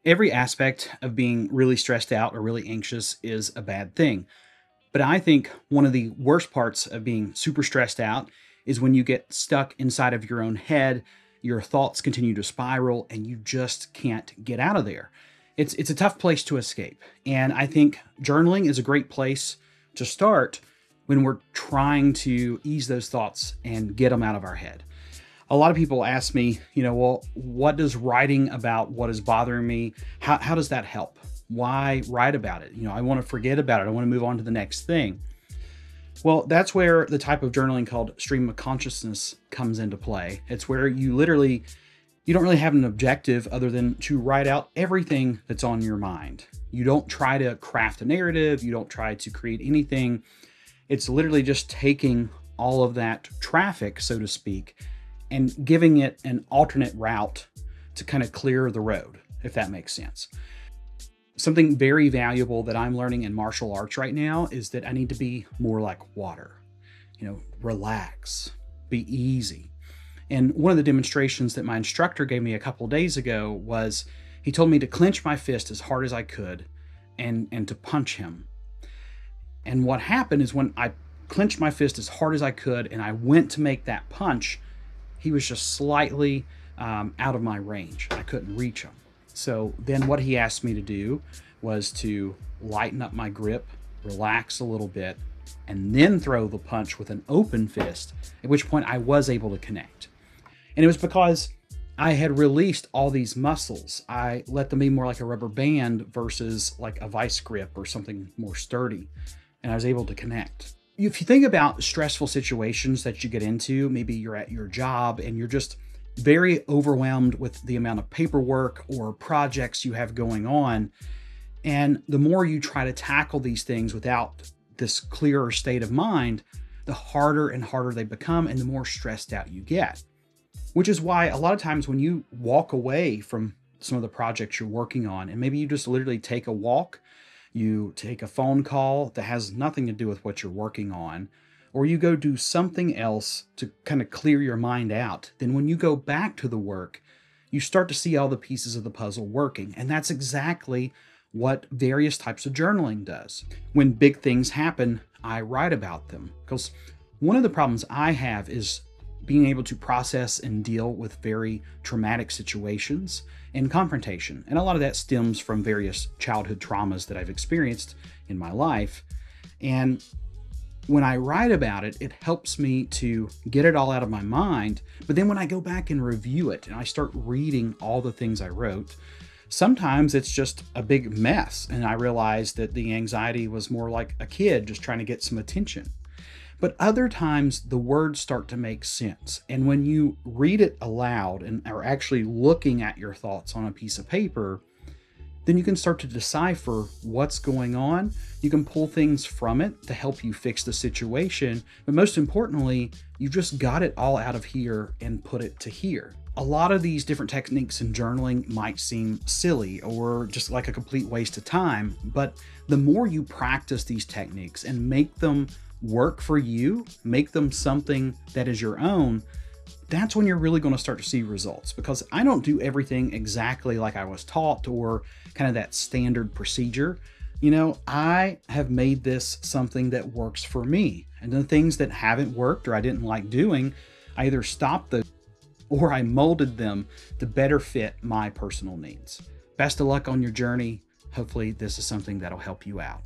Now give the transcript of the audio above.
Every aspect of being really stressed out or really anxious is a bad thing. But I think one of the worst parts of being super stressed out is when you get stuck inside of your own head, your thoughts continue to spiral, and you just can't get out of there. It's a tough place to escape. And I think journaling is a great place to start when we're trying to ease those thoughts and get them out of our head. A lot of people ask me, well, what does writing about what is bothering me, how does that help? Why write about it? I want to forget about it. I want to move on to the next thing. Well, that's where the type of journaling called stream of consciousness comes into play. It's where you don't really have an objective other than to write out everything that's on your mind. You don't try to craft a narrative. You don't try to create anything. It's literally just taking all of that traffic, so to speak, and giving it an alternate route to kind of clear the road, if that makes sense. Something very valuable that I'm learning in martial arts right now is that I need to be more like water. Relax, be easy. And one of the demonstrations that my instructor gave me a couple days ago was he told me to clench my fist as hard as I could and to punch him. And what happened is when I clenched my fist as hard as I could and I went to make that punch, he was just slightly out of my range. I couldn't reach him. So then what he asked me to do was to lighten up my grip, relax a little bit, and then throw the punch with an open fist, at which point I was able to connect. And it was because I had released all these muscles. I let them be more like a rubber band versus like a vice grip or something more sturdy. And I was able to connect. If you think about stressful situations that you get into, maybe you're at your job and you're just very overwhelmed with the amount of paperwork or projects you have going on. And the more you try to tackle these things without this clearer state of mind, the harder and harder they become and the more stressed out you get. Which is why a lot of times when you walk away from some of the projects you're working on, and maybe you just literally take a walk, you take a phone call that has nothing to do with what you're working on, or you go do something else to kind of clear your mind out, then when you go back to the work, you start to see all the pieces of the puzzle working. And that's exactly what various types of journaling does. When big things happen, I write about them. Because one of the problems I have is being able to process and deal with very traumatic situations and confrontation. And a lot of that stems from various childhood traumas that I've experienced in my life. And when I write about it, it helps me to get it all out of my mind. But then when I go back and review it and I start reading all the things I wrote, sometimes it's just a big mess. And I realize that the anxiety was more like a kid just trying to get some attention. But other times the words start to make sense. And when you read it aloud and are actually looking at your thoughts on a piece of paper, then you can start to decipher what's going on. You can pull things from it to help you fix the situation. But most importantly, you've just got it all out of here and put it to here. A lot of these different techniques in journaling might seem silly or just like a complete waste of time. But the more you practice these techniques and make them work for you, make them something that is your own, that's when you're really going to start to see results. Because I don't do everything exactly like I was taught or kind of that standard procedure. I have made this something that works for me. And the things that haven't worked or I didn't like doing, I either stopped them or I molded them to better fit my personal needs. Best of luck on your journey. Hopefully this is something that'll help you out.